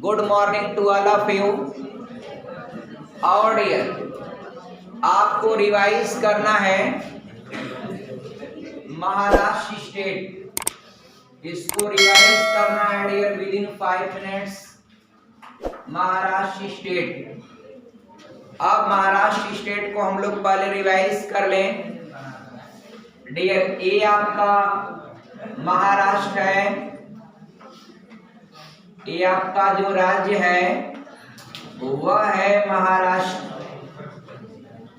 Good morning to all of you. और dear, आपको revise करना है महाराष्ट्र स्टेट। इसको रिवाइज करना है dear within 5 minutes. Maharashtra state, अब महाराष्ट्र स्टेट को हम लोग पहले रिवाइज कर लें डियर। ये आपका महाराष्ट्र है, ये आपका जो राज्य है वह है महाराष्ट्र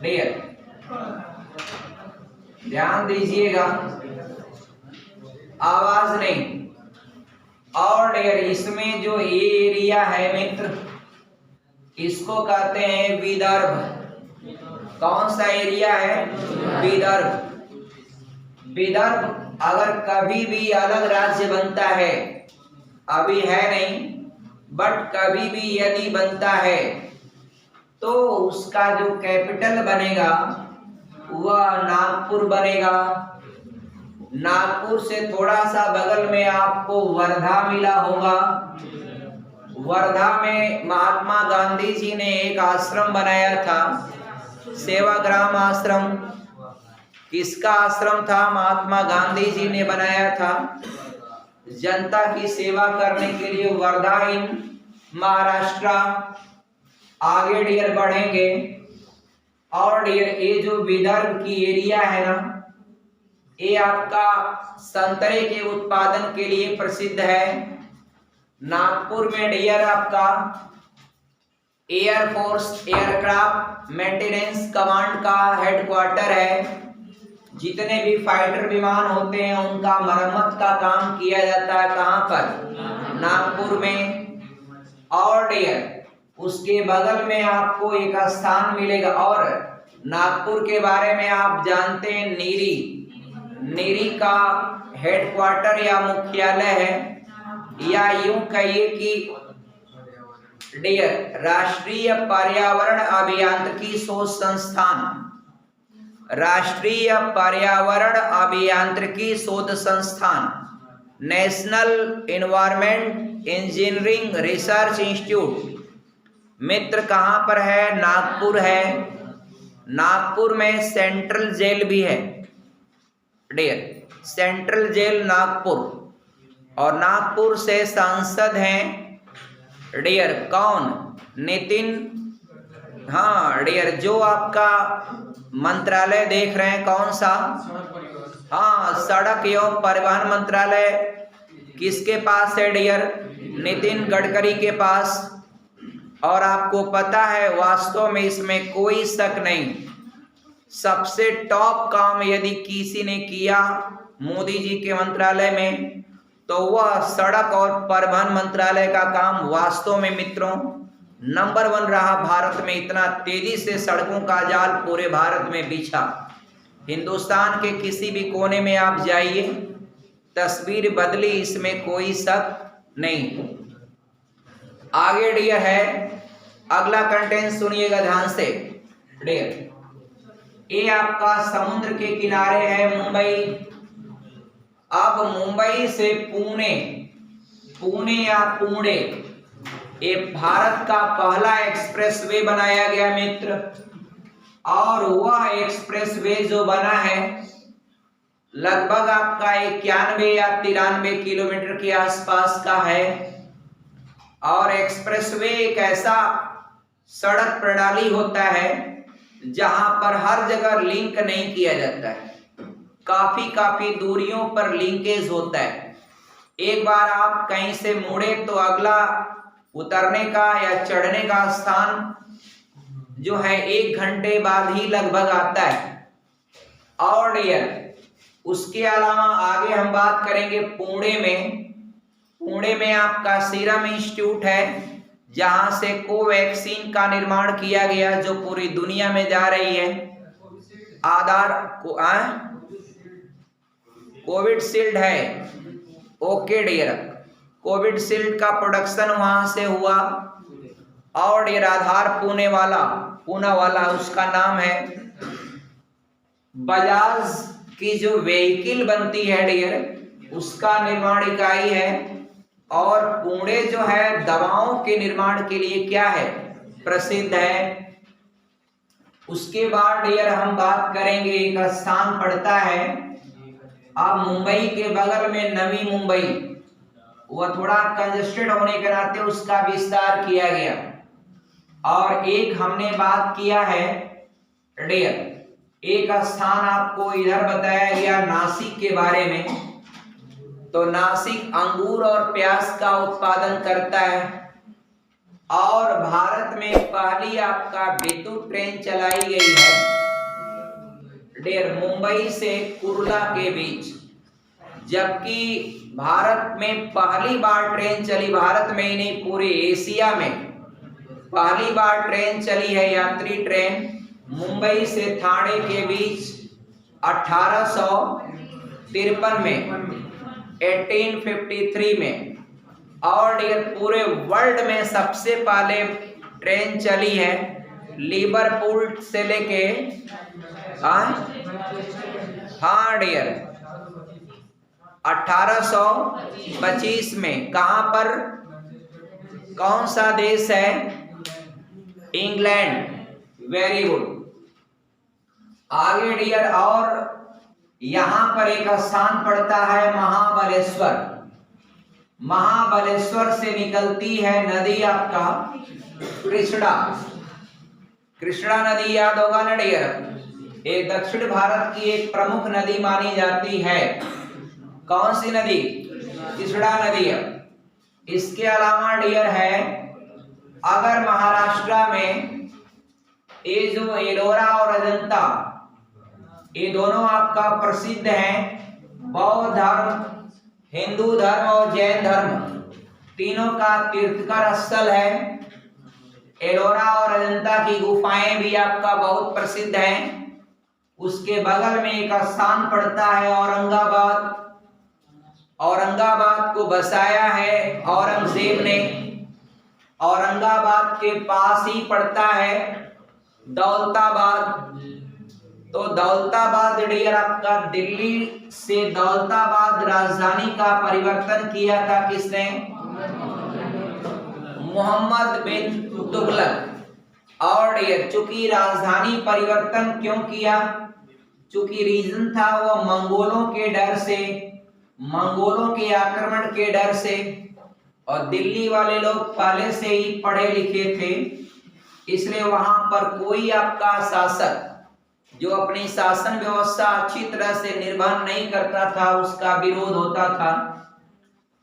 डियर। ध्यान दीजिएगा, आवाज नहीं। और डियर, इसमें जो ये एरिया है मित्र, इसको कहते हैं विदर्भ। कौन सा एरिया है? विदर्भ। विदर्भ अगर कभी भी अलग राज्य बनता है, अभी है नहीं, बट कभी भी यदि बनता है तो उसका जो कैपिटल बनेगा वह नागपुर बनेगा। नागपुर से थोड़ा सा बगल में आपको वर्धा मिला होगा। वर्धा में महात्मा गांधी जी ने एक आश्रम बनाया था, सेवाग्राम आश्रम। किसका आश्रम था? महात्मा गांधी जी ने बनाया था, जनता की सेवा करने के लिए। वर्धा इन महाराष्ट्र। आगे डियर बढ़ेंगे। और डियर, ये जो विदर्भ की एरिया है ना, ये आपका संतरे के उत्पादन के लिए प्रसिद्ध है। नागपुर में डियर आपका एयरफोर्स एयरक्राफ्ट मेंटेनेंस कमांड का हेडक्वार्टर है। जितने भी फाइटर विमान होते हैं उनका मरम्मत का काम किया जाता है। कहाँ पर? नागपुर में। और डियर, उसके बगल में आपको एक स्थान मिलेगा। और नागपुर के बारे में आप जानते हैं, नीरी का हेडक्वार्टर या मुख्यालय है, या यूं कहिए कि डियर राष्ट्रीय पर्यावरण अभियांत्रिकी शोध संस्थान। राष्ट्रीय पर्यावरण अभियांत्रिकी शोध संस्थान, national environment engineering research institute मित्र कहाँ पर है? नागपुर है। नागपुर में सेंट्रल जेल भी है डियर, सेंट्रल जेल नागपुर। और नागपुर से सांसद हैं डियर कौन? नितिन। हाँ डियर, जो आपका मंत्रालय देख रहे हैं कौन सा? हाँ, सड़क एवं परिवहन मंत्रालय किसके पास है डियर? नितिन गडकरी के पास। और आपको पता है, वास्तव में इसमें कोई शक नहीं, सबसे टॉप काम यदि किसी ने किया मोदी जी के मंत्रालय में तो वह सड़क और परिवहन मंत्रालय का काम वास्तव में मित्रों नंबर 1 रहा। भारत में इतना तेजी से सड़कों का जाल पूरे भारत में बिछा। हिंदुस्तान के किसी भी कोने में आप जाइए, तस्वीर बदली, इसमें कोई शक नहीं। आगे डियर है, अगला कंटेंट सुनिएगा ध्यान से डियर। ये आपका समुद्र के किनारे है मुंबई। अब मुंबई से पुणे या पुणे, ये भारत का पहला एक्सप्रेसवे बनाया गया मित्र। और वह एक्सप्रेसवे जो बना है लगभग आपका 91 या 93 किलोमीटर के आसपास का है। और एक्सप्रेसवे एक ऐसा सड़क प्रणाली होता है जहां पर हर जगह लिंक नहीं किया जाता है, काफी दूरियों पर लिंकेज होता है। एक बार आप कहीं से मुड़े तो अगला उतरने का या चढ़ने का स्थान जो है 1 घंटे बाद ही लगभग आता है। और डियर, उसके अलावा आगे हम बात करेंगे पुणे में आपका सीरम इंस्टीट्यूट है, जहां से कोवैक्सीन का निर्माण किया गया, जो पूरी दुनिया में जा रही है। कोविडशील्ड है। ओके डियर, कोविडशील्ड का प्रोडक्शन वहां से हुआ। और डियर, आधार पूना वाला उसका नाम है। बजाज की जो व्हीकल बनती है डियर, उसका निर्माण इकाई है और पुणे जो है दवाओं के निर्माण के लिए क्या है, प्रसिद्ध है। उसके बाद डियर हम बात करेंगे, एक स्थान पड़ता है आप मुंबई के बगल में, नवी मुंबई, वह थोड़ा कंजेस्टेड होने के नाते उसका विस्तार किया गया। और एक हमने बात किया है डियर, एक स्थान आपको इधर बताया गया नासिक के बारे में। तो नासिक अंगूर और प्याज का उत्पादन करता है और भारत में पहली आपका विद्युत ट्रेन चलाई गई है डियर मुंबई से कुर्ला के बीच। जबकि भारत में पहली बार ट्रेन चली, भारत में ही नहीं पूरे एशिया में पहली बार ट्रेन चली है, यात्री ट्रेन मुंबई से ठाणे के बीच 1853 में, 1853 में। और ये पूरे वर्ल्ड में सबसे पहले ट्रेन चली है लिवरपूल से लेके, हाँ डियर 1825 में। कहां पर, कौन सा देश है, इंग्लैंड, वेरी गुड। आगे डियर, और यहां पर एक स्थान पड़ता है महाबलेश्वर। महाबलेश्वर से निकलती है नदी आपका कृष्णा। कृष्णा नदी याद होगा ना डियर, ये दक्षिण भारत की एक प्रमुख नदी मानी जाती है। कौन सी नदी, कृष्णा नदी है। इसके अलावा डियर है, अगर महाराष्ट्र में ये जो एलोरा और अजंता, ये दोनों आपका प्रसिद्ध हैं। बौद्ध धर्म, हिंदू धर्म और जैन धर्म तीनों का तीर्थकर स्थल है। एलोरा और अजंता की गुफाएं भी आपका बहुत प्रसिद्ध हैं। उसके बगल में एक स्थान पड़ता है औरंगाबाद। औरंगाबाद को बसाया है औरंगजेब ने। औरंगाबाद के पास ही पड़ता है दौलताबाद। तो दौलताबाद डियर आपका, दिल्ली से दौलताबाद राजधानी का परिवर्तन किया था किसने, मोहम्मद बिन तुगलक। और डियर चूंकि राजधानी परिवर्तन क्यों किया, चूंकि रीजन था वो मंगोलों के डर से, मंगोलों के आक्रमण के डर से। और दिल्ली वाले लोग पहले से ही पढ़े लिखे थे, इसलिए वहां पर कोई आपका शासक जो अपनी शासन व्यवस्था अच्छी तरह से निर्वहन नहीं करता था, उसका विरोध होता था।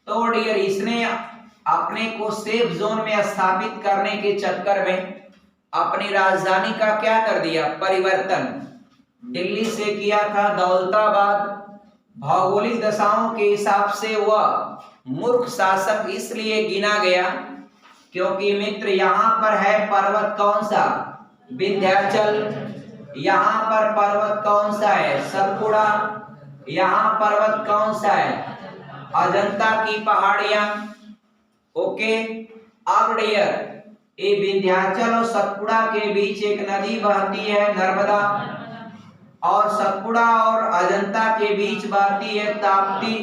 तो डियर इसने अपने को सेफ जोन में स्थापित करने के चक्कर में अपनी राजधानी का क्या कर दिया, परिवर्तन दिल्ली से किया था दौलताबाद। भौगोलिक दशाओं के हिसाब से वह मूर्ख शासक इसलिए गिना गया क्योंकि मित्र यहाँ पर है पर्वत कौन सा, विंध्याचल। यहाँ पर पर्वत कौन सा है, सतपुड़ा। यहाँ पर्वत कौन सा है, अजंता की पहाड़ियां। ओके, अब डियर ये विंध्याचल और सतपुड़ा के बीच एक नदी बहती है नर्मदा, और सतपुड़ा और अजंता के बीच बहती है ताप्ती।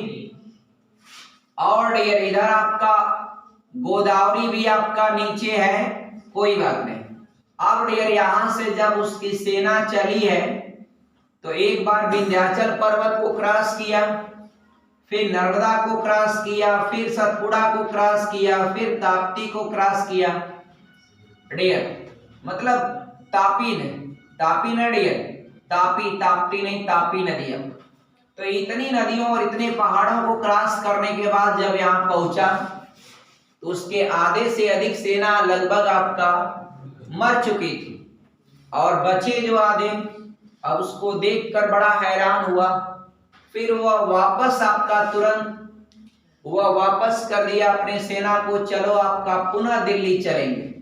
और डियर इधर आपका गोदावरी भी आपका नीचे है, कोई बात नहीं। अब डियर यहां से जब उसकी सेना चली है तो एक बार विंध्याचल पर्वत को क्रॉस किया, फिर नर्मदा को क्रॉस किया, फिर सतपुड़ा को क्रॉस किया, फिर ताप्ती को क्रॉस किया डियर। मतलब तापी ने, तापी न डियर, तापी, ताप्ती नहीं, तापी नदियां। तो इतनी नदियों और इतने पहाड़ों को क्रॉस करने के बाद जब यहाँ पहुंचा तो उसके आधे से अधिक सेना लगभग आपका मर चुकी थी, और बचे जो आधे, अब उसको देखकर बड़ा हैरान हुआ। फिर वह वापस आपका तुरंत वह वापस कर दिया अपने सेना को, चलो आपका पुनः दिल्ली चलेंगे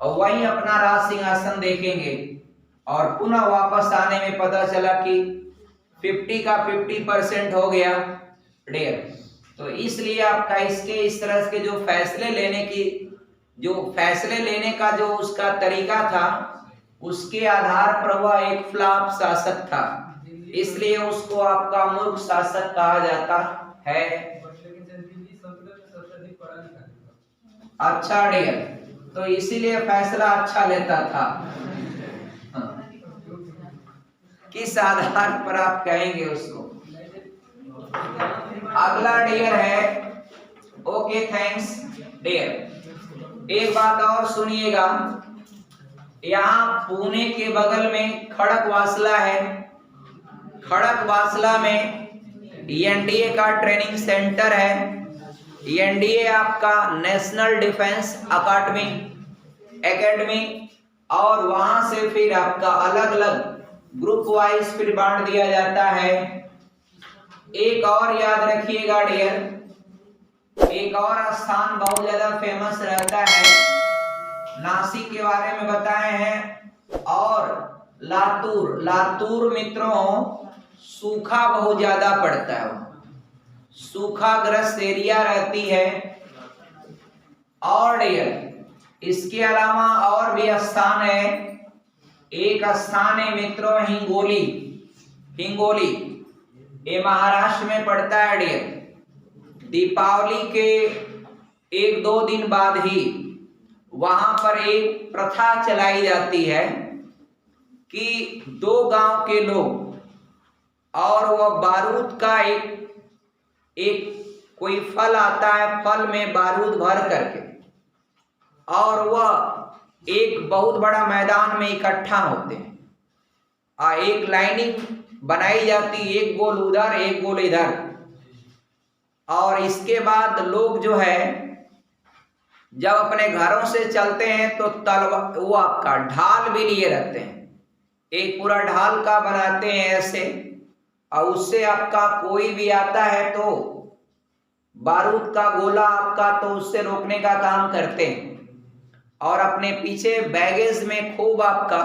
और वहीं अपना राज सिंहासन देखेंगे। और पुनः वापस आने में पता चला कि 50 का 50% हो गया डियर। तो इसलिए आपका इसके इस तरह के जो फैसले लेने की, जो फैसले लेने का जो उसका तरीका था, उसके आधार पर वह एक फ्लॉप शासक था, इसलिए उसको आपका मूर्ख शासक कहा जाता है। अच्छा डियर, तो इसीलिए फैसला अच्छा लेता था। किस आधार पर आप कहेंगे उसको? अगला डियर है, ओके थैंक्स डियर। एक बात और सुनिएगा, यहाँ पुणे के बगल में खड़कवासला है। खड़कवासला में एनडीए का ट्रेनिंग सेंटर है। एनडीए आपका नेशनल डिफेंस एकेडमी, और वहां से फिर आपका अलग अलग ग्रुप वाइज फिर बांट दिया जाता है। एक और याद रखिएगा डियर, एक और स्थान बहुत ज्यादा फेमस रहता है, नासिक के बारे में बताए हैं, और लातूर मित्रों सूखा बहुत ज्यादा पड़ता है, सूखाग्रस्त एरिया रहती है। और इसके अलावा और भी स्थान है, एक स्थान है मित्रों हिंगोली, ये महाराष्ट्र में पड़ता है डियर। दीपावली के 1-2 दिन बाद ही वहां पर एक प्रथा चलाई जाती है कि 2 गांव के लोग, और वह बारूद का एक कोई फल आता है, फल में बारूद भर करके, और वह एक बहुत बड़ा मैदान में इकट्ठा होते हैं, एक लाइनिंग बनाई जाती, एक गोल उधर एक गोल इधर, और इसके बाद लोग जो है जब अपने घरों से चलते हैं तो तलवार, वो आपका ढाल भी लिए रहते हैं, एक पूरा ढाल का बनाते हैं ऐसे, और उससे आपका कोई भी आता है तो बारूद का गोला आपका तो उससे रोकने का काम करते हैं। और अपने पीछे बैगेज में खूब आपका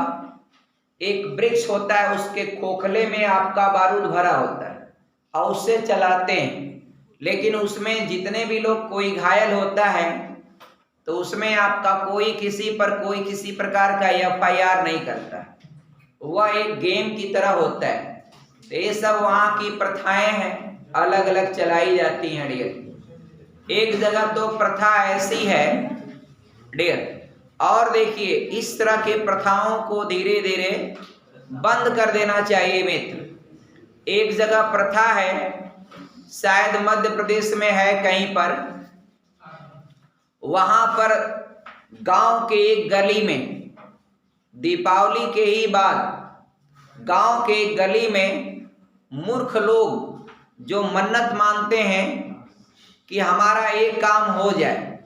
एक वृक्ष होता है, उसके खोखले में आपका बारूद भरा होता है, और उससे चलाते हैं। लेकिन उसमें जितने भी लोग कोई घायल होता है तो उसमें आपका कोई किसी प्रकार का FIR नहीं करता, वह एक गेम की तरह होता है। तो ये सब वहाँ की प्रथाएं हैं, अलग अलग चलाई जाती हैं डियर। एक जगह तो प्रथा ऐसी है डियर, और देखिए इस तरह के प्रथाओं को धीरे धीरे बंद कर देना चाहिए मित्र। एक जगह प्रथा है, शायद मध्य प्रदेश में है कहीं पर, वहां पर गांव के एक गली में दीपावली के ही बाद गांव के एक गली में मूर्ख लोग जो मन्नत मानते हैं कि हमारा एक काम हो जाए,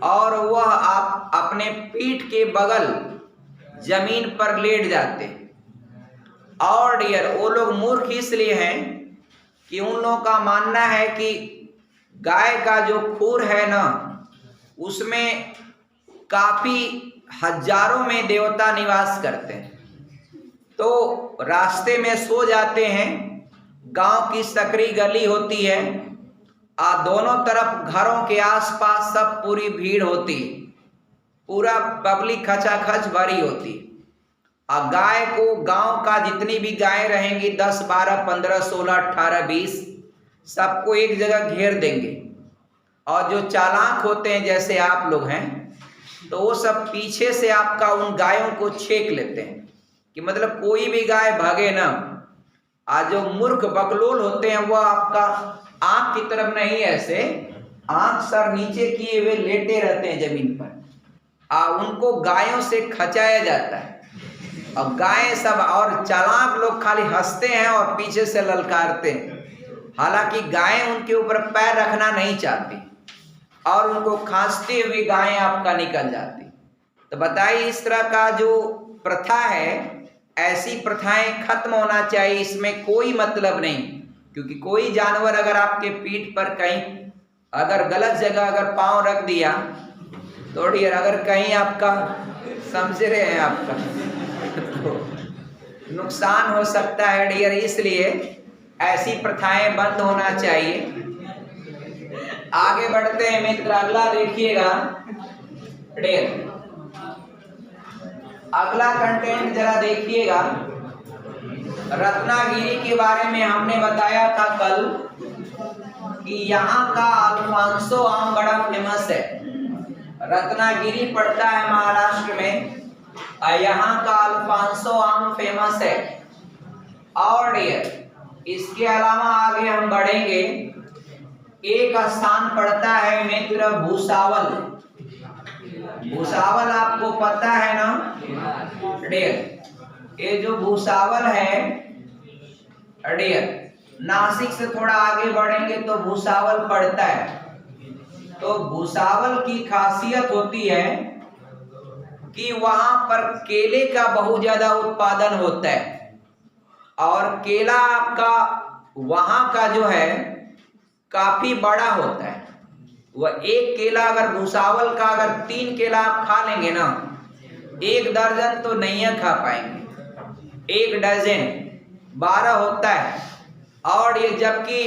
और वह आप अपने पीठ के बगल जमीन पर लेट जाते हैं। और डियर वो लोग मूर्ख इसलिए हैं कि उन लोगों का मानना है कि गाय का जो खूर है ना, उसमें काफी हजारों में देवता निवास करते हैं, तो रास्ते में सो जाते हैं। गांव की सकरी गली होती है, दोनों तरफ घरों के आसपास सब पूरी भीड़ होती, पूरा पब्लिक खचाखच भरी होती। गाय को, गांव का जितनी भी गायें रहेंगी 10, 12, 15, 16, 18, 20 सबको एक जगह घेर देंगे, और जो चालाक होते हैं जैसे आप लोग हैं तो वो सब पीछे से आपका उन गायों को छेक लेते हैं कि मतलब कोई भी गाय भागे ना। आज जो मूर्ख बकलोल होते हैं वह आपका आंख की तरफ नहीं, ऐसे आंख सर नीचे किए हुए लेटे रहते हैं जमीन पर, उनको गायों से खचाया जाता है। और गायें सब और चालाक लोग खाली हंसते हैं और पीछे से ललकारते हैं, हालांकि गायें उनके ऊपर पैर रखना नहीं चाहती, और उनको खांसते हुए गायें आपका निकल जाती। तो बताइए इस तरह का जो प्रथा है, ऐसी प्रथाएं खत्म होना चाहिए, इसमें कोई मतलब नहीं। क्योंकि कोई जानवर अगर आपके पीठ पर कहीं अगर गलत जगह अगर पांव रख दिया तो डियर, अगर कहीं आपका समझ रहे हैं आपका तो नुकसान हो सकता है डियर, इसलिए ऐसी प्रथाएं बंद होना चाहिए। आगे बढ़ते हैं मित्र, अगला देखिएगा डियर, अगला कंटेंट जरा देखिएगा। रत्नागिरी के बारे में हमने बताया था कल कि यहाँ का अल्फांसो आम बड़ा फेमस है। रत्नागिरी पड़ता है महाराष्ट्र में, और यहाँ का अल्फांसो आम फेमस है। और डियर इसके अलावा आगे हम बढ़ेंगे, एक स्थान पड़ता है मित्र भूसावल। भूसावल आपको पता है ना डियर, ये जो भूसावल है डियर, नासिक से थोड़ा आगे बढ़ेंगे तो भूसावल पड़ता है। तो भूसावल की खासियत होती है कि वहां पर केले का बहुत ज्यादा उत्पादन होता है, और केला आपका वहां का जो है काफी बड़ा होता है। वह एक केला अगर भूसावल का अगर 3 केला आप खा लेंगे ना, 1 दर्जन तो नहीं खा पाएंगे, 1 डजन 12 होता है। और ये जबकि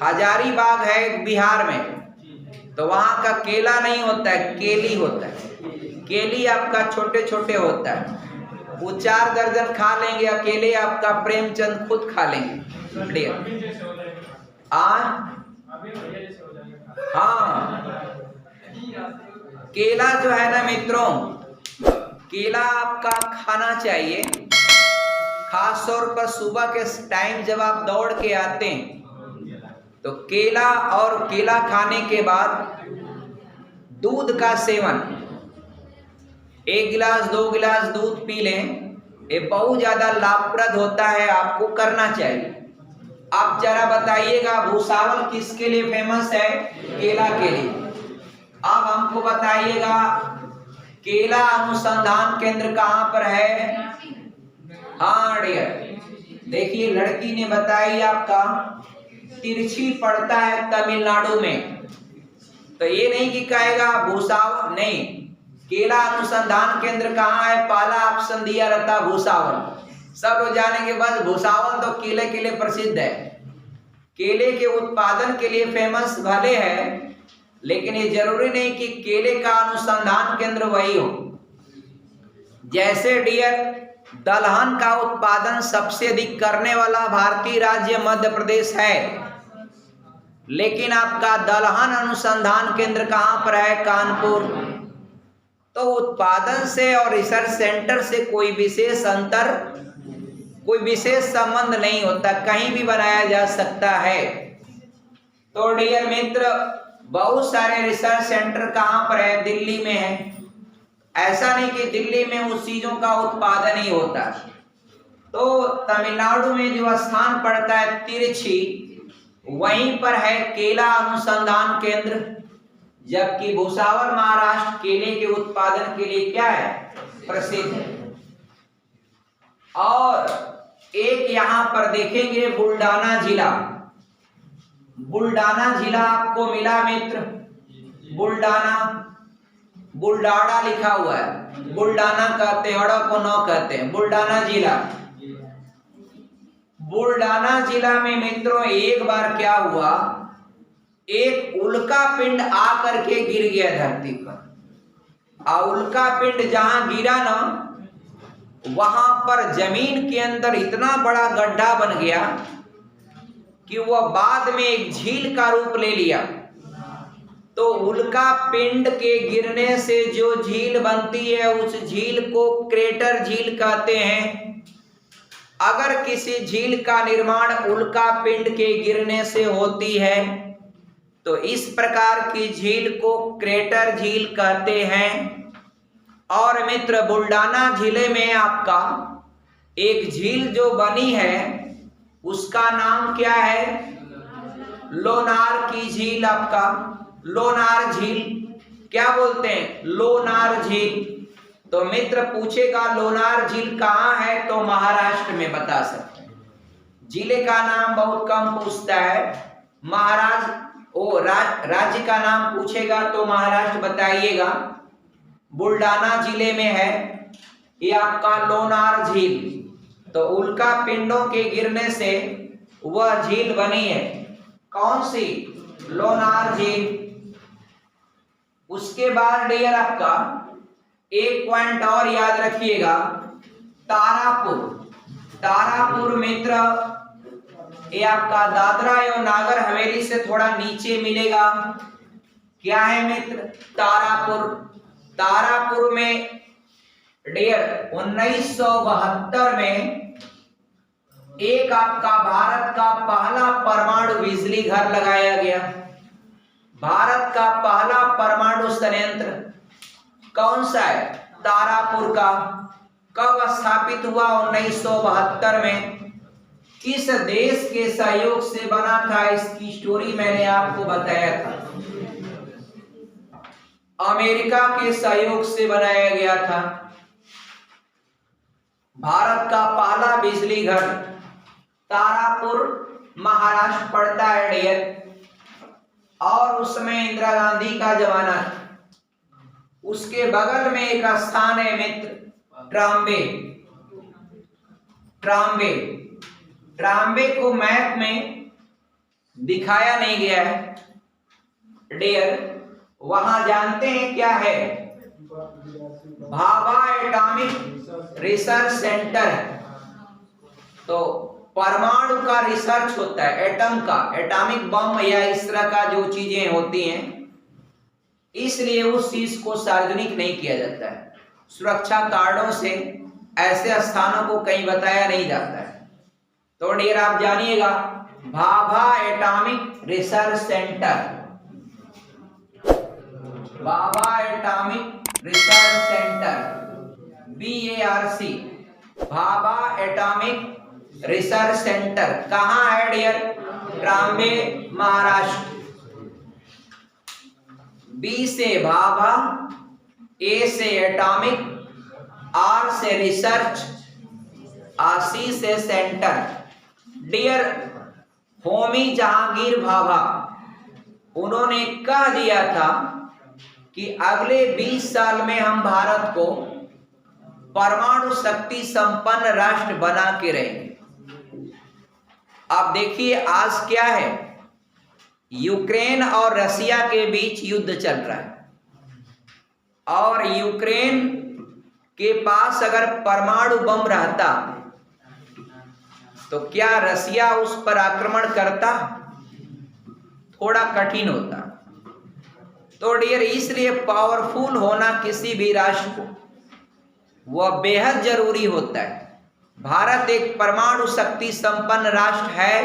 हजारीबाग है बिहार में, तो वहां का केला नहीं होता है, केली होता है। केली आपका छोटे छोटे होता है, वो 4 दर्जन खा लेंगे अकेले, आपका प्रेमचंद खुद खा लेंगे। हाँ, केला जो है ना मित्रों, केला आपका खाना चाहिए, खास तौर पर सुबह के टाइम जब आप दौड़ के आते हैं तो केला, और केला खाने के बाद दूध का सेवन, 1 गिलास 2 गिलास दूध पी लें, ये बहुत ज्यादा लाभप्रद होता है, आपको करना चाहिए। आप जरा बताइएगा भूसावल किसके लिए फेमस है? केला के लिए। अब हमको बताइएगा केला अनुसंधान केंद्र कहाँ पर है? हाँ डियर, देखिए लड़की ने बताई आपका तिरछी पड़ता है तमिलनाडु में। तो ये नहीं कि कहेगा भूसावल, नहीं, केला अनुसंधान केंद्र कहाँ है? पहला ऑप्शन दिया रहता भूसावल, सब लोग जानेंगे बस भूसावल तो केले के लिए प्रसिद्ध है। केले के उत्पादन के लिए फेमस भले है, लेकिन ये जरूरी नहीं कि केले का अनुसंधान केंद्र वही हो। जैसे डियर दलहन का उत्पादन सबसे अधिक करने वाला भारतीय राज्य मध्य प्रदेश है, लेकिन आपका दलहन अनुसंधान केंद्र कहाँ पर है? कानपुर। तो उत्पादन से और रिसर्च सेंटर से कोई विशेष अंतर, कोई विशेष संबंध नहीं होता, कहीं भी बनाया जा सकता है। तो डियर मित्र, बहुत सारे रिसर्च सेंटर कहाँ पर है? दिल्ली में है। ऐसा नहीं कि दिल्ली में उस चीजों का उत्पादन ही होता। तो तमिलनाडु में जो स्थान पड़ता है तिरछी, वहीं पर है केला अनुसंधान केंद्र, जबकि भूसावल महाराष्ट्र केले के उत्पादन के लिए क्या है? प्रसिद्ध है। और एक यहाँ पर देखेंगे बुल्डाना जिला। बुल्डाना जिला आपको मिला मित्र, बुल्डाना, बुल्डाना लिखा हुआ है, बुल्डाना कहते हैं, अड़ा को न कहते हैं, बुल्डाना जिला। बुल्डाना जिला में मित्रों एक बार क्या हुआ, एक उल्का पिंड आकर के गिर गया धरती पर। और उल्का पिंड जहां गिरा ना, वहां पर जमीन के अंदर इतना बड़ा गड्ढा बन गया कि वह बाद में एक झील का रूप ले लिया। तो उल्का पिंड के गिरने से जो झील बनती है, उस झील को क्रेटर झील कहते हैं। अगर किसी झील का निर्माण उल्का पिंड के गिरने से होती है तो इस प्रकार की झील को क्रेटर झील कहते हैं। और मित्र बुल्डाना जिले में आपका एक झील जो बनी है, उसका नाम क्या है? लोनार की झील। आपका लोनार झील क्या बोलते हैं? लोनार झील। तो मित्र पूछेगा लोनार झील कहाँ है, तो महाराष्ट्र में बता सकते हैं। जिले का नाम बहुत कम पूछता है, राज्य का नाम पूछेगा तो महाराष्ट्र बताइएगा। बुल्डाना जिले में है ये आपका लोनार झील। तो उल्का पिंडों के गिरने से वह झील बनी है। कौन सी? लोनार झील। उसके बाद डियर आपका एक पॉइंट और याद रखिएगा, तारापुर। तारापुर मित्र ये आपका दादरा एवं नागर हवेली से थोड़ा नीचे मिलेगा। क्या है मित्र? तारापुर। तारापुर में डियर 1972 में एक आपका भारत का पहला परमाणु बिजली घर लगाया गया। भारत का पहला परमाणु संयंत्र कौन सा है? तारापुर का। कब स्थापित हुआ? 1972 में। किस देश के सहयोग से बना था? इसकी स्टोरी मैंने आपको बताया था। अमेरिका के सहयोग से बनाया गया था। भारत का पहला बिजली घर तारापुर महाराष्ट्र पड़ता है डियर। और उसमें इंदिरा गांधी का जमाना था। उसके बगल में एक स्थान है मित्र, ट्राम्बे। ट्राम्बे ट्राम्बे को मैप में दिखाया नहीं गया है डियर। वहां जानते हैं क्या है? भाभा एटॉमिक रिसर्च सेंटर है। तो परमाणु का रिसर्च होता है, एटम का, एटॉमिक बम या इस तरह का जो चीजें होती हैं, इसलिए उस चीज को सार्वजनिक नहीं किया जाता है। सुरक्षा कारणों से ऐसे स्थानों को कहीं बताया नहीं जाता है। तो डियर आप जानिएगा, Bhabha atomic research centre, Bhabha atomic research centre, BARC, Bhabha atomic research centre कहाँ है डियर? ट्राम्बे महाराष्ट्र। B से भाभा, A से एटॉमिक, R से रिसर्च, C से सेंटर। डियर होमी जहांगीर भाभा, उन्होंने कह दिया था कि अगले 20 साल में हम भारत को परमाणु शक्ति संपन्न राष्ट्र बना के रहेंगे। आप देखिए आज क्या है, यूक्रेन और रसिया के बीच युद्ध चल रहा है और यूक्रेन के पास अगर परमाणु बम रहता तो क्या रसिया उस पर आक्रमण करता? थोड़ा कठिन होता। तो डियर इसलिए पावरफुल होना किसी भी राष्ट्र को वह बेहद जरूरी होता है। भारत एक परमाणु शक्ति संपन्न राष्ट्र है,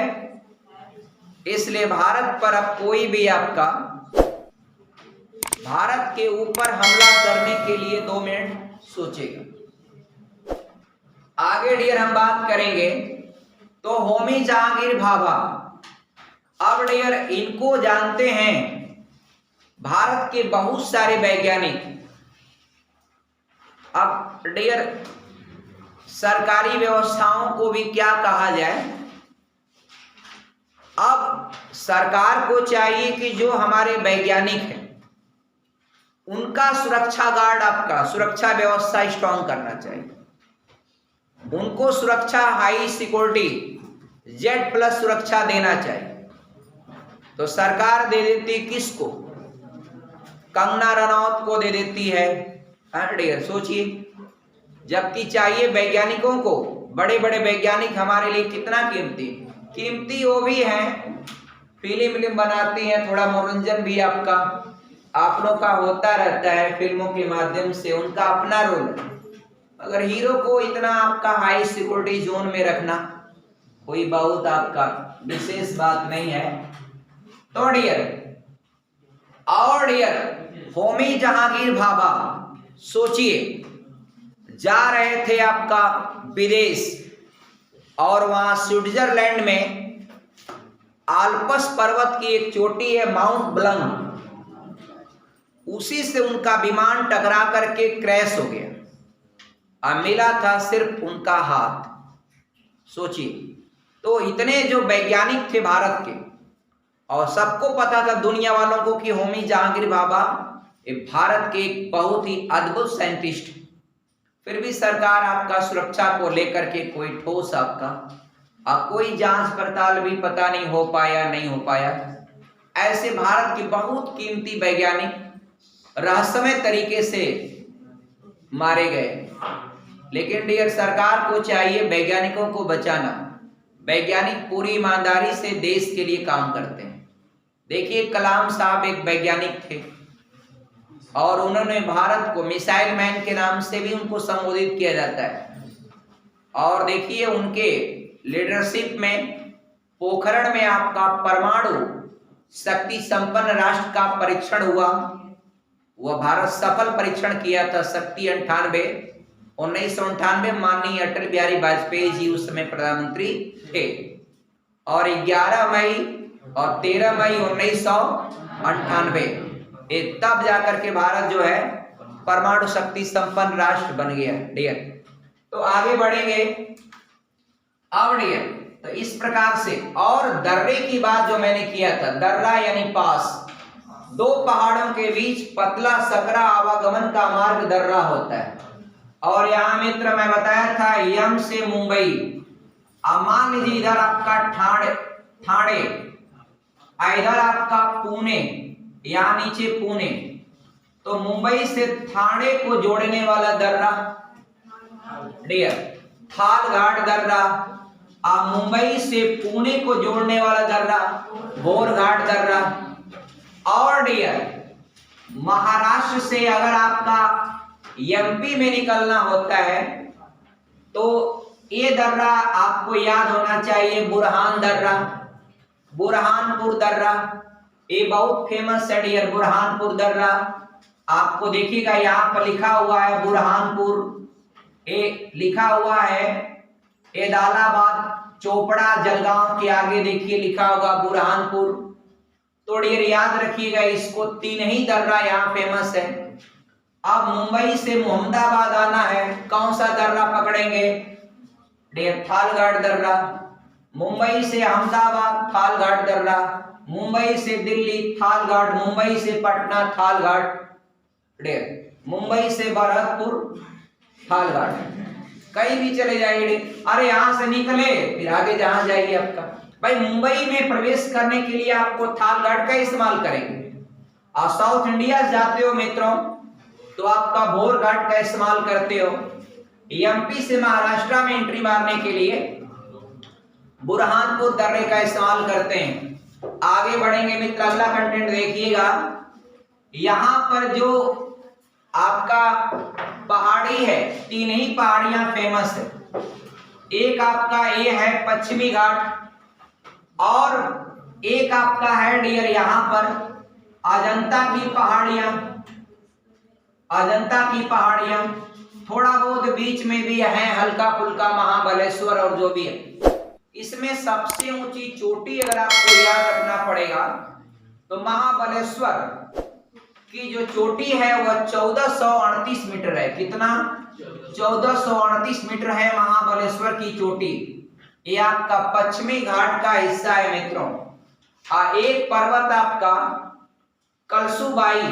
इसलिए भारत पर अब कोई भी आपका भारत के ऊपर हमला करने के लिए 2 मिनट सोचेगा। आगे डियर हम बात करेंगे। तो होमी जहांगीर भाभा, अब डियर इनको जानते हैं भारत के बहुत सारे वैज्ञानिक। अब डियर सरकारी व्यवस्थाओं को भी क्या कहा जाए, अब सरकार को चाहिए कि जो हमारे वैज्ञानिक हैं उनका सुरक्षा गार्ड, आपका सुरक्षा व्यवस्था स्ट्रॉन्ग करना चाहिए। उनको सुरक्षा हाई सिक्योरिटी Z+ सुरक्षा देना चाहिए। तो सरकार दे देती किसको? कंगना रनौत को दे देती है। डियर सोचिए, जबकि चाहिए वैज्ञानिकों को। बड़े बड़े वैज्ञानिक हमारे लिए कितना कीमती वो भी हैं, फिल्म बनाती हैं, थोड़ा मनोरंजन भी आपका आप लोग का होता रहता है फिल्मों के माध्यम से, उनका अपना रोल है। अगर हीरो को इतना आपका हाई सिक्योरिटी जोन में रखना कोई बहुत आपका विशेष बात नहीं है। तो डियर होमी जहांगीर भाभा सोचिए, जा रहे थे आपका विदेश और वहां स्विट्जरलैंड में आल्प्स पर्वत की एक चोटी है माउंट ब्लंक, उसी से उनका विमान टकरा करके क्रैश हो गया और मिला था सिर्फ उनका हाथ। सोचिए, तो इतने जो वैज्ञानिक थे भारत के और सबको पता था दुनिया वालों को कि होमी जहांगीर भाभा भारत के एक बहुत ही अद्भुत साइंटिस्ट, फिर भी सरकार आपका सुरक्षा को लेकर के कोई ठोस आपका कोई जांच पड़ताल भी पता नहीं हो पाया। ऐसे भारत के बहुत कीमती वैज्ञानिक रहस्यमय तरीके से मारे गए। लेकिन डियर सरकार को चाहिए वैज्ञानिकों को बचाना। वैज्ञानिक पूरी ईमानदारी से देश के लिए काम करते हैं। देखिए कलाम साहब एक वैज्ञानिक थे और उन्होंने भारत को मिसाइल मैन के नाम से भी उनको संबोधित किया जाता है। और देखिए उनके लीडरशिप में पोखरण में आपका परमाणु शक्ति संपन्न राष्ट्र का परीक्षण हुआ। वह भारत सफल परीक्षण किया था। शक्ति 1998 माननीय अटल बिहारी वाजपेयी जी उस समय प्रधानमंत्री थे और 11 मई और 13 मई 1998 तब जाकर के भारत जो है परमाणु शक्ति संपन्न राष्ट्र बन गया। डियर तो आगे बढ़ेंगे अब डियर, तो इस प्रकार से। और दर्रे की बात जो मैंने किया था, दर्रा यानी पास, दो पहाड़ों के बीच पतला सकरा आवागमन का मार्ग दर्रा होता है। और यहाँ मित्र मैं बताया था यम से मुंबई, अब मान लीजिए इधर आपका ठाणे, इधर आपका पुणे, यहाँ नीचे पुणे, तो मुंबई से ठाणे को जोड़ने वाला दर्रा डियर थालघाट दर्रा। अब मुंबई से पुणे को जोड़ने वाला दर्रा बोरघाट दर्रा। और डियर महाराष्ट्र से अगर आपका एमपी में निकलना होता है तो ये दर्रा आपको याद होना चाहिए, बुरहान दर्रा, बुरहानपुर दर्रा। ये बहुत फेमस है डियर, बुरहानपुर दर्रा। आपको देखिएगा यहाँ पर लिखा हुआ है बुरहानपुर, ये लिखा हुआ है एदालाबाद चोपड़ा जलगांव के आगे देखिए लिखा होगा बुरहानपुर। तो डियर याद रखिएगा इसको, तीन ही दर्रा यहाँ फेमस है। अब मुंबई से मोहम्मदाबाद आना है, कौन सा दर्रा पकड़ेंगे डियर? थालघाट दर्रा। मुंबई से अहमदाबाद थालघाट दर्रा, मुंबई से दिल्ली थालघाट, मुंबई से पटना थालघाट डियर, मुंबई से भरतपुर थालघाट, कहीं भी चले जाइए। अरे यहां से निकले फिर आगे जहां जाइए आपका भाई, मुंबई में प्रवेश करने के लिए आपको थालघाट का इस्तेमाल करेंगे। और साउथ इंडिया जाते हो मित्रों तो आपका बोरघाट का इस्तेमाल करते हो। एमपी से महाराष्ट्र में एंट्री मारने के लिए बुरहानपुर दर्रे का इस्तेमाल करते हैं। आगे बढ़ेंगे मित्र, अगला कंटेंट देखिएगा। यहां पर जो आपका पहाड़ी है, तीन ही पहाड़ियां फेमस है। एक आपका ये है पश्चिमी घाट और एक आपका है डियर यहाँ पर अजंता की पहाड़ियां, अजंता की पहाड़ियां। थोड़ा बहुत बीच में भी है हल्का फुल्का महाबलेश्वर और जो भी है। इसमें सबसे ऊंची चोटी अगर आपको याद रखना पड़ेगा तो महाबलेश्वर की जो चोटी है वह 1438 मीटर है। कितना? 1438 मीटर है महाबलेश्वर की चोटी। ये आपका पश्चिमी घाट का हिस्सा है मित्रों। एक पर्वत आपका कलसुबाई,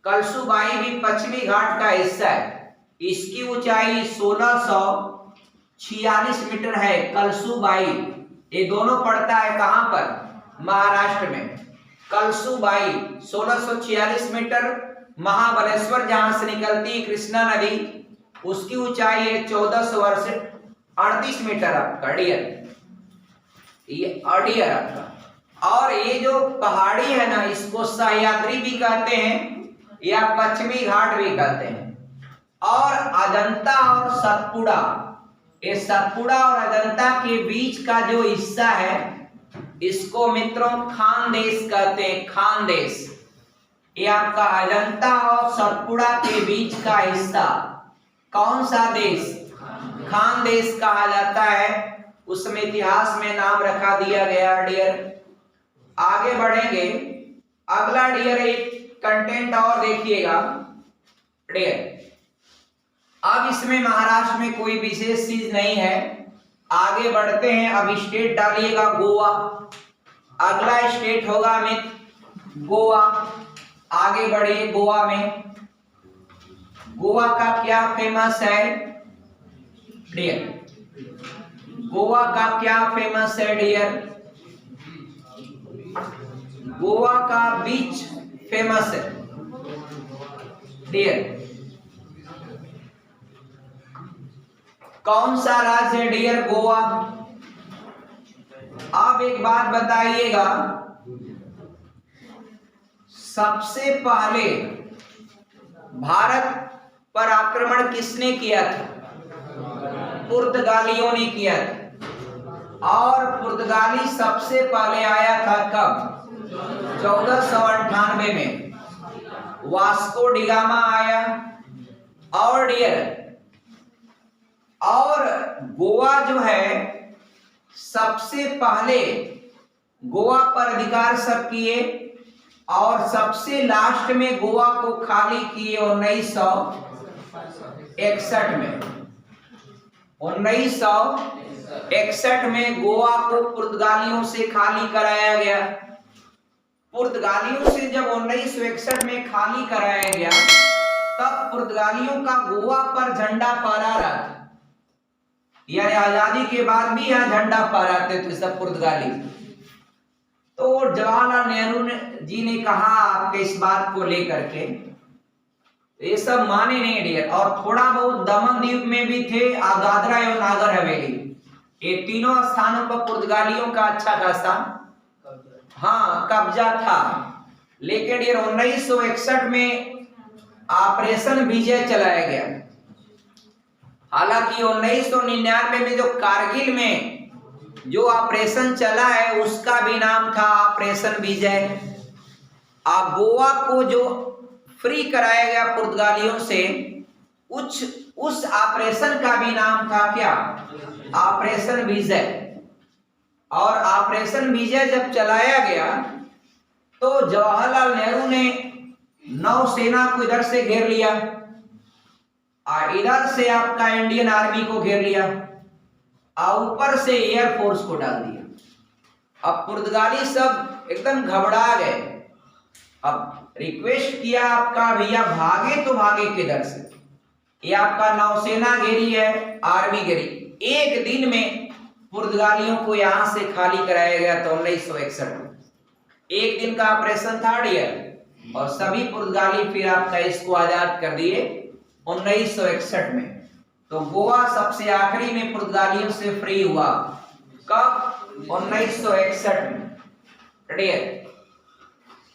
कलसुबाई भी पश्चिमी घाट का हिस्सा है। इसकी ऊंचाई 1646 मीटर है कलसुबाई। ये दोनों पड़ता है कहां पर? महाराष्ट्र में। कलसुबाई 1646 मीटर, महाबलेश्वर जहां से निकलती है कृष्णा नदी उसकी ऊंचाई है 1438 मीटर आपका डियर, ये अडियर आपका। और ये जो पहाड़ी है ना इसको सह्याद्री भी कहते हैं या पश्चिमी घाट भी कहते हैं। और अजंता और सतपुड़ा, ये सतपुड़ा और अजंता के बीच का जो हिस्सा है इसको मित्रों खानदेश कहते हैं। खानदेश, ये आपका अजंता और सतपुड़ा के बीच का हिस्सा कौन सा देश? खानदेश कहा जाता है। उसमें इतिहास में नाम रखा दिया गया डियर। आगे बढ़ेंगे, अगला डियर एक कंटेंट और देखिएगा डियर। अब इसमें महाराष्ट्र में कोई विशेष चीज नहीं है। आगे बढ़ते हैं, अब स्टेट डालिएगा गोवा। अगला स्टेट होगा मित्र गोवा। आगे बढ़िए, गोवा में गोवा का क्या फेमस है डियर? गोवा का क्या फेमस है डियर? गोवा का बीच फेमस है डियर। कौन सा राज्य है डियर? गोवा। अब एक बात बताइएगा, सबसे पहले भारत पर आक्रमण किसने किया था? पुर्तगालियों ने किया था। और पुर्तगाली सबसे पहले आया था कब? 1498 में वास्को डिगामा आया। और गोवा जो है सबसे पहले गोवा पर अधिकार सब किए और सबसे लास्ट में गोवा को खाली किए 1961 में। 1961 में गोवा को पुर्तगालियों से खाली कराया गया। पुर्तगालियों से जब 1961 में खाली कराया गया तब पुर्तगालियों का गोवा पर झंडा फहरा रहा था, यानी आजादी के बाद भी यहाँ झंडा फहराते थे सब पुर्तगाली। तो जवाहरलाल नेहरू जी ने कहा आपके इस बात को लेकर के, ये सब माने नहीं डियर। और थोड़ा बहुत दमन द्वीप में भी थे, दादरा एवं नागर हवेली, ये तीनों स्थानों पर पुर्तगालियों का अच्छा खासा कब्जा था। लेकिन ये 1961 में ऑपरेशन विजय चलाया गया। हालांकि 1999 में जो कारगिल में जो ऑपरेशन चला है उसका भी नाम था ऑपरेशन विजय। गोवा को जो फ्री कराया गया पुर्तगालियों से, उस ऑपरेशन का भी नाम था क्या? ऑपरेशन विजय। और ऑपरेशन विजय जब चलाया गया तो जवाहरलाल नेहरू ने नौसेना को इधर से घेर लिया और इधर से आपका इंडियन आर्मी को घेर लिया और ऊपर से एयरफोर्स को डाल दिया। अब पुर्तगाली सब एकदम घबरा गए। अब रिक्वेस्ट किया आपका, भैया भागे तो भागे किधर से? ये आपका नौसेना घेरी है, आर्मी घेरी। एक दिन में पुर्तगालियों को यहां से खाली कराया गया था 1961 में। एक दिन का ऑपरेशन था डियर, और सभी पुर्तगाली फिर आपका इसको आजाद कर दिए 1961 में। तो गोवा सबसे आखिरी में पुर्तगालियों से फ्री हुआ कब? 1961 में डियर।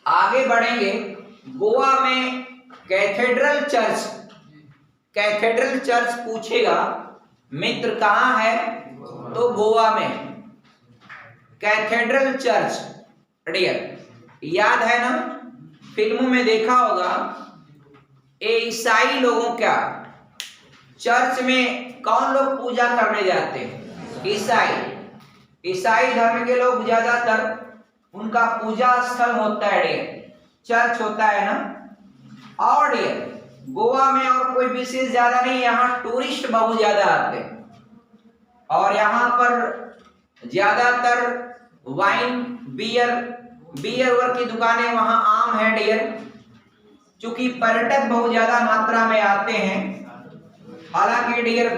आगे बढ़ेंगे। गोवा में कैथेड्रल चर्च पूछेगा मित्र कहाँ है? तो गोवा में कैथेड्रल चर्च डियर। याद है ना, फिल्मों में देखा होगा, ये ईसाई लोगों का चर्च में कौन लोग पूजा करने जाते हैं? ईसाई धर्म के लोग ज्यादातर उनका पूजा स्थल होता है डियर, चर्च होता है ना। और डियर गोवा में और कोई विशेष ज्यादा नहीं, यहाँ टूरिस्ट बहुत ज्यादा आते हैं और यहाँ पर ज्यादातर वाइन बियर वर की दुकानें वहां आम है डियर, क्योंकि पर्यटक बहुत ज्यादा मात्रा में आते हैं। हालांकि डियर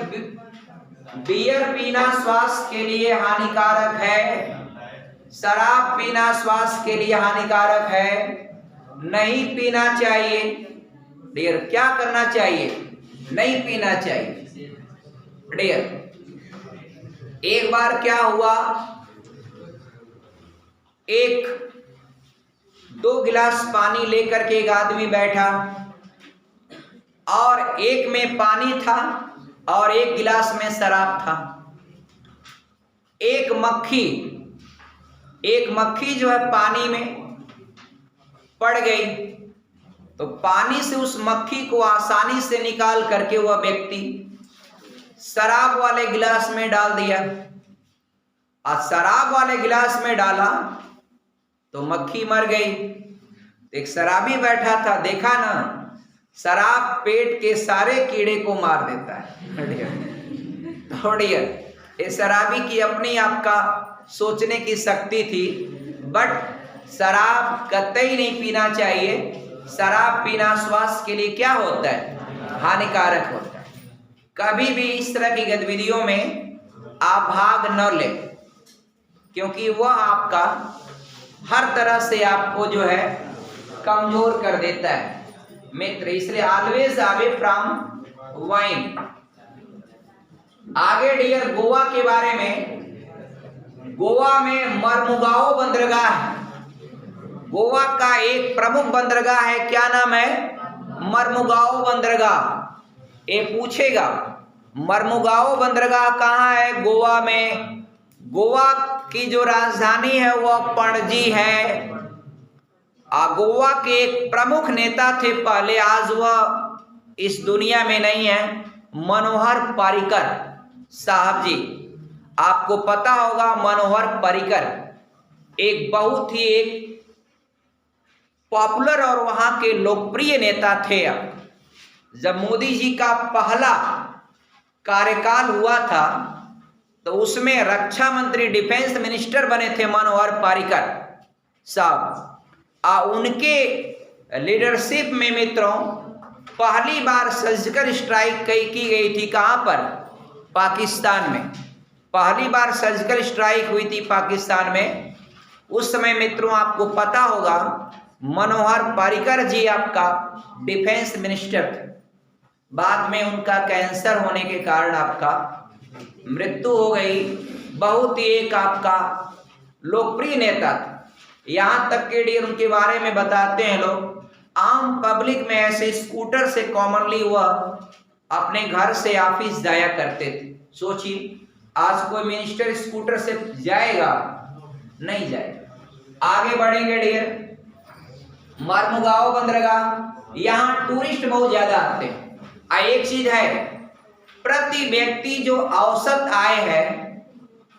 बियर पीना स्वास्थ्य के लिए हानिकारक है, शराब पीना स्वास्थ्य के लिए हानिकारक है, नहीं पीना चाहिए डियर। क्या करना चाहिए? नहीं पीना चाहिए डियर। एक बार क्या हुआ, एक 2 गिलास पानी लेकर के एक आदमी बैठा और एक में पानी था और एक गिलास में शराब था। एक मक्खी जो है पानी में पड़ गई, तो पानी से उस मक्खी को आसानी से निकाल करके वह व्यक्ति शराब वाले गिलास में डाल दिया। और शराब वाले गिलास में डाला तो मक्खी मर गई। एक शराबी बैठा था, देखा ना, शराब पेट के सारे कीड़े को मार देता है। थोड़ी ये शराबी की अपनी आपका सोचने की शक्ति थी, बट शराब कतई नहीं पीना चाहिए। शराब पीना स्वास्थ्य के लिए क्या होता है? हानिकारक होता है। कभी भी इस तरह की गतिविधियों में आप भाग न लें, क्योंकि वह आपका हर तरह से आपको जो है कमजोर कर देता है मित्र। इसलिए ऑलवेज अवे फ्रॉम वाइन। आगे डियर गोवा के बारे में, गोवा में मर्मुगाओ बंदरगाह है। गोवा का एक प्रमुख बंदरगाह है, क्या नाम है? मर्मुगाओ बंदरगाह। ये पूछेगा मर्मुगाओ बंदरगाह कहाँ है? गोवा में। गोवा की जो राजधानी है वह पणजी है। गोवा के एक प्रमुख नेता थे पहले, आज वह इस दुनिया में नहीं है, मनोहर पर्रिकर साहब जी। आपको पता होगा मनोहर पर्रिकर एक बहुत ही एक पॉपुलर और वहां के लोकप्रिय नेता थे। जब मोदी जी का पहला कार्यकाल हुआ था तो उसमें रक्षा मंत्री, डिफेंस मिनिस्टर बने थे मनोहर पर्रिकर साहब। उनके लीडरशिप में मित्रों पहली बार सर्जिकल स्ट्राइक की गई थी। कहां पर? पाकिस्तान में। पहली बार सर्जिकल स्ट्राइक हुई थी पाकिस्तान में। उस समय मित्रों आपको पता होगा मनोहर पर्रिकर जी आपका डिफेंस मिनिस्टर थे। बाद में उनका कैंसर होने के कारण आपका मृत्यु हो गई। बहुत ही एक आपका लोकप्रिय नेता था। यहां तक के डियर उनके बारे में बताते हैं लोग, आम पब्लिक में ऐसे स्कूटर से कॉमनली वह अपने घर से ऑफिस जाया करते थे। सोचिए आज कोई मिनिस्टर स्कूटर से जाएगा? नहीं जाएगा। आगे बढ़ेंगे डियर, मर्मुगाओ बंदरगाह, यहाँ टूरिस्ट बहुत ज्यादा आते हैं। एक चीज है, प्रति व्यक्ति जो औसत आय है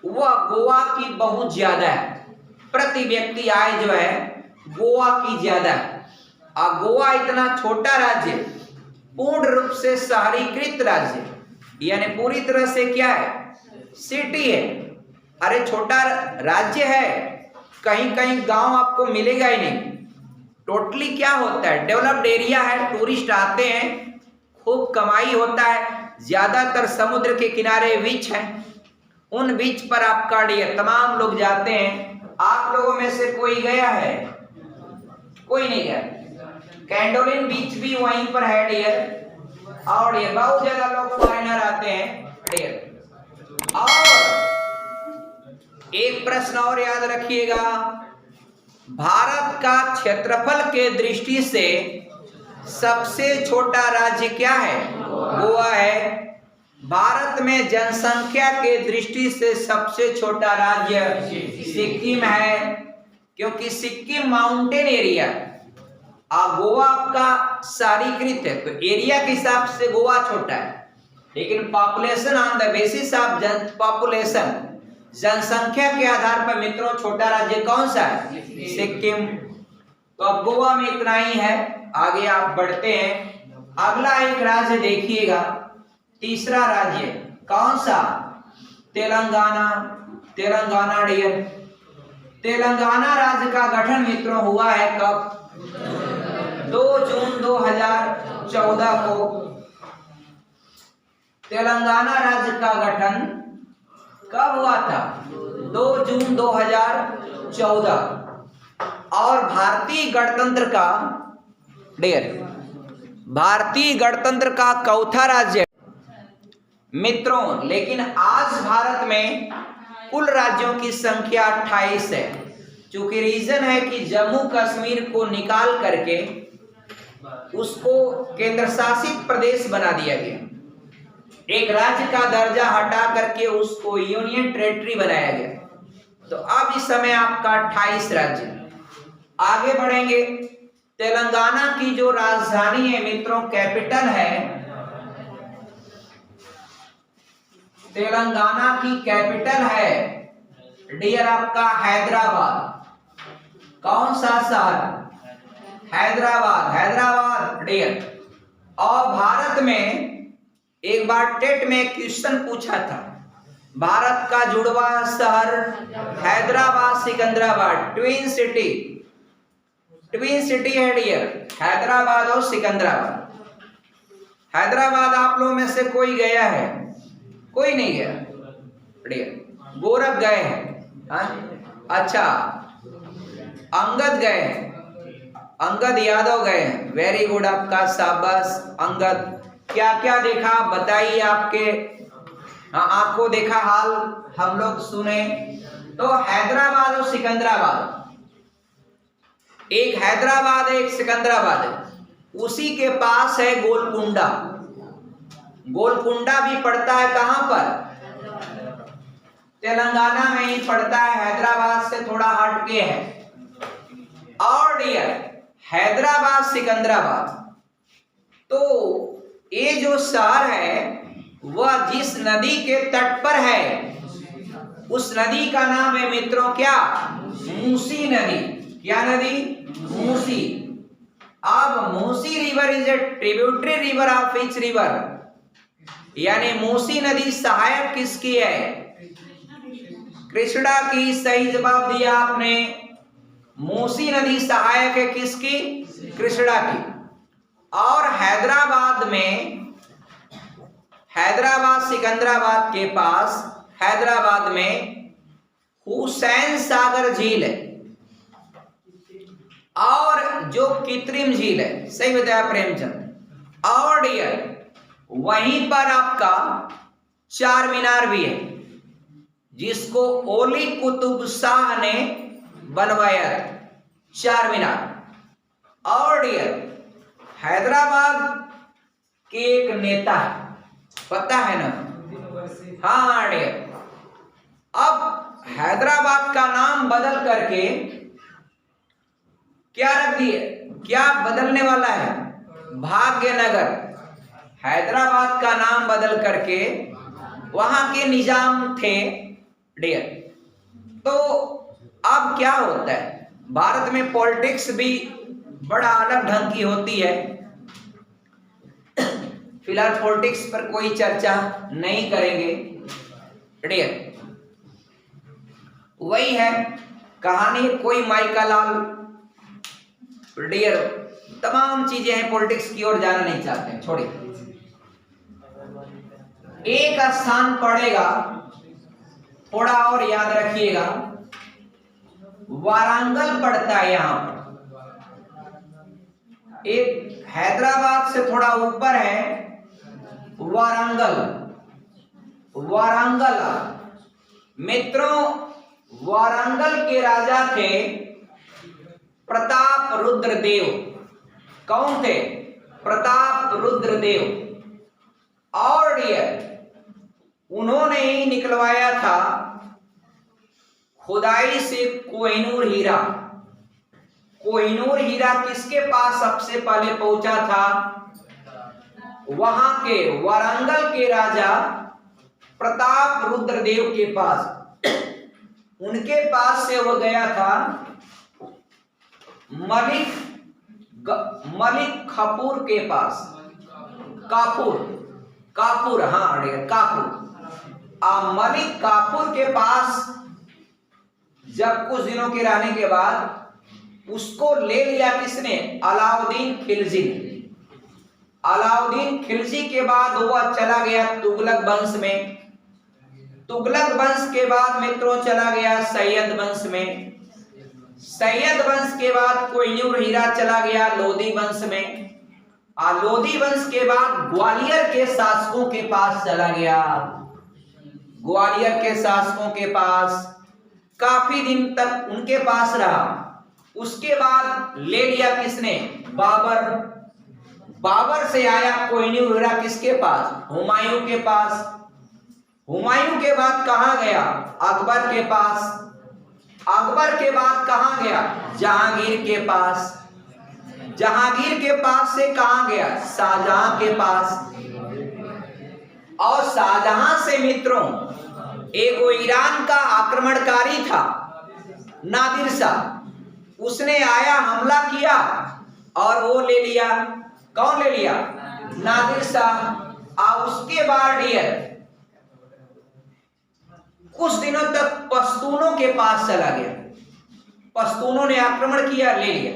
वह गोवा की बहुत ज्यादा है। प्रति व्यक्ति आय जो है गोवा की ज्यादा है। और गोवा इतना छोटा राज्य, पूर्ण रूप से शहरीकृत राज्य, यानी पूरी तरह से क्या है? सिटी है। अरे छोटा राज्य है, कहीं कहीं गांव आपको मिलेगा ही नहीं। टोटली क्या होता है? डेवलप्ड एरिया है, टूरिस्ट आते हैं, खूब कमाई होता है। ज्यादातर समुद्र के किनारे बीच हैं, उन बीच पर आपका डियर तमाम लोग जाते हैं। आप लोगों में से कोई गया है? कोई नहीं गया। कैंडोलिन बीच भी वहीं पर है डियर। और ये बहुत ज्यादा लोग फॉरेनर आते हैं डियर। और एक प्रश्न और याद रखिएगा, भारत का क्षेत्रफल के दृष्टि से सबसे छोटा राज्य क्या है? गोवा है। भारत में जनसंख्या के दृष्टि से सबसे छोटा राज्य सिक्किम है, क्योंकि सिक्किम माउंटेन एरिया। गोवा आपका शहरीकृत है, तो एरिया के हिसाब से गोवा छोटा है, लेकिन population on the basis of population, जनसंख्या के आधार पर मित्रों छोटा राज्य कौन सा है? सिक्किम। तो अब गोवा में इतना ही है। आगे आप बढ़ते हैं। अगला एक राज्य देखिएगा, तीसरा राज्य कौन सा? तेलंगाना। तेलंगाना डियर, तेलंगाना राज्य का गठन मित्रों हुआ है कब? 2 जून 2014 को तेलंगाना राज्य का गठन कब हुआ था? 2 जून 2014। और भारतीय गणतंत्र का डियर, भारतीय गणतंत्र का चौथा राज्य मित्रों। लेकिन आज भारत में कुल राज्यों की संख्या 28 है। चूंकि रीजन है कि जम्मू कश्मीर को निकाल करके उसको केंद्र शासित प्रदेश बना दिया गया, एक राज्य का दर्जा हटा करके उसको यूनियन टेरिटरी बनाया गया। तो अब इस समय आपका 28 राज्य। आगे बढ़ेंगे। तेलंगाना की जो राजधानी है मित्रों, कैपिटल है, तेलंगाना की कैपिटल है डियर आपका हैदराबाद। कौन सा शहर? हैदराबाद। हैदराबाद डियर। और भारत में एक बार टेट में क्वेश्चन पूछा था, भारत का जुड़वा शहर Hyderabad Secunderabad, twin city. Twin city है डियर, हैदराबाद और सिकंदराबाद। हैदराबाद आप लोगों में से कोई गया है? कोई नहीं गया डियर। गोरख गए हैं? अच्छा, अंगद गए हैं, अंगद यादव गए हैं। वेरी गुड, आपका शाबाश अंगद। क्या क्या देखा बताइए। आपके आंखों देखा हाल हम लोग सुने। तो हैदराबाद और सिकंदराबाद, एक हैदराबाद है, एक सिकंदराबाद है। उसी के पास है गोलकुंडा। गोलकुंडा भी पड़ता है कहां पर? तेलंगाना में ही पड़ता है, हैदराबाद से थोड़ा हट के है। और डियर हैदराबाद सिकंदराबाद, तो ये जो शहर है वह जिस नदी के तट पर है उस नदी का नाम है मित्रों क्या? मूसी नदी। क्या नदी? मूसी। अब Musi river is a tributary river of which river? यानी मूसी नदी सहायक किसकी है? कृष्णा की। सही जवाब दिया आपने। मूसी नदी सहायक है किसकी? कृष्णा की। और हैदराबाद में, हैदराबाद सिकंदराबाद के पास हैदराबाद में हुसैन सागर झील है और जो कृत्रिम झील है। सही बताया प्रेमचंद। और डियर वहीं पर आपका चार मीनार भी है जिसको ओली कुतुब शाह ने बनवाया था, चार मीनार। और डियर हैदराबाद के एक नेता है, पता है ना? हाँ डियर, अब हैदराबाद का नाम बदल करके क्या रख दिए? क्या बदलने वाला है? भाग्यनगर। हैदराबाद का नाम बदल करके वहां के निजाम थे डियर। तो अब क्या होता है, भारत में पॉलिटिक्स भी बड़ा अलग ढंग की होती है। फिलहाल पॉलिटिक्स पर कोई चर्चा नहीं करेंगे डियर। वही है कहानी, कोई माइका लाल डियर, तमाम चीजें हैं, पॉलिटिक्स की ओर जाना नहीं चाहते हैं, छोड़िए। एक स्थान पड़ेगा, थोड़ा और याद रखिएगा, वारंगल पड़ता है यहां पर। एक हैदराबाद से थोड़ा ऊपर है वारंगल। वारंगल मित्रों, वारंगल के राजा थे प्रताप रुद्रदेव। कौन थे? प्रताप रुद्रदेव। और डियर उन्होंने ही निकलवाया था खुदाई से कोहिनूर हीरा। कोहिनूर हीरा किसके पास सबसे पहले पहुंचा था? वहां के वारंगल के राजा प्रताप रुद्रदेव के पास। उनके पास से वो गया था मलिक काफूर के पास। काफूर, हाँ काफूर। मलिक काफूर के पास जब कुछ दिनों के रहने के बाद उसको ले लिया किसने? अलाउद्दीन खिलजी। अलाउद्दीन खिलजी के बाद वह चला गया तुगलक वंश में। तुगलक वंश के बाद मित्रों चला गया सैयद वंश में। सैयद वंश के बाद कोहिनूर हीरा चला गया लोधी वंश में। लोधी वंश के बाद ग्वालियर के शासकों के पास चला गया। ग्वालियर के शासकों के पास काफी दिन तक उनके पास रहा। उसके बाद ले लिया किसने? बाबर। बाबर से आया कोहिनूर हीरा किसके पास? हुमायूं के पास। हुमायूं के बाद कहां गया? अकबर के पास। अकबर के बाद कहां गया? जहांगीर के पास। जहांगीर के पास से कहां गया? शाहजहां के पास। और शाहजहां से मित्रों एक वो ईरान का आक्रमणकारी था नादिर शाह, उसने आया, हमला किया और वो ले लिया। कौन ले लिया? नादिर शाह। और उसके बाद डियर कुछ दिनों तक पश्तूनों के पास चला गया। पश्तूनों ने आक्रमण किया, ले लिया।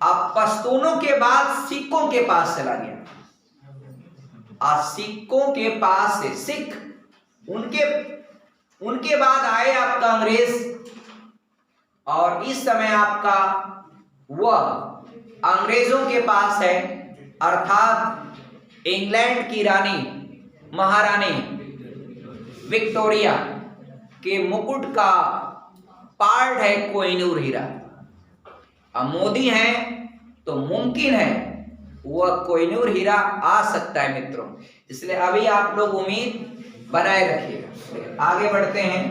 अब पश्तूनों के बाद सिखों के पास चला गया। सिखों के पास से सिख, उनके बाद आए आपका अंग्रेज। और इस समय आपका वह अंग्रेजों के पास है, अर्थात इंग्लैंड की रानी महारानी विक्टोरिया के मुकुट का पार्ट है कोहिनूर हीरा। अब मोदी हैं तो मुमकिन है वह कोहिनूर हीरा आ सकता है मित्रों, इसलिए अभी आप लोग उम्मीद बनाए रखिएगा। आगे बढ़ते हैं।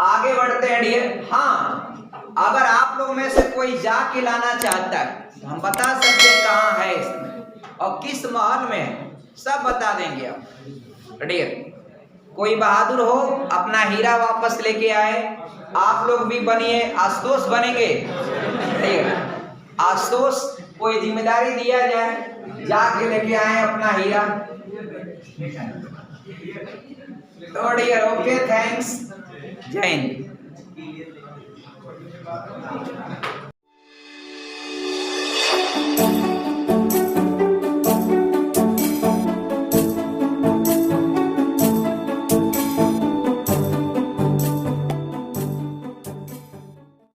आगे बढ़ते हैं डियर। हाँ, अगर आप लोग में से कोई जाके लाना चाहता है तो हम बता सकते हैं कहाँ है इसमें और किस महल में है, सब बता देंगे आप डियर। कोई बहादुर हो अपना हीरा वापस लेके आए, आप लोग भी बनिए, आशुतोष बनेंगे डियर। आशुतोष कोई जिम्मेदारी दिया जाए, जाके लेके आए अपना हीरा। तो डियर ओके, थैंक्स, जय हिंद।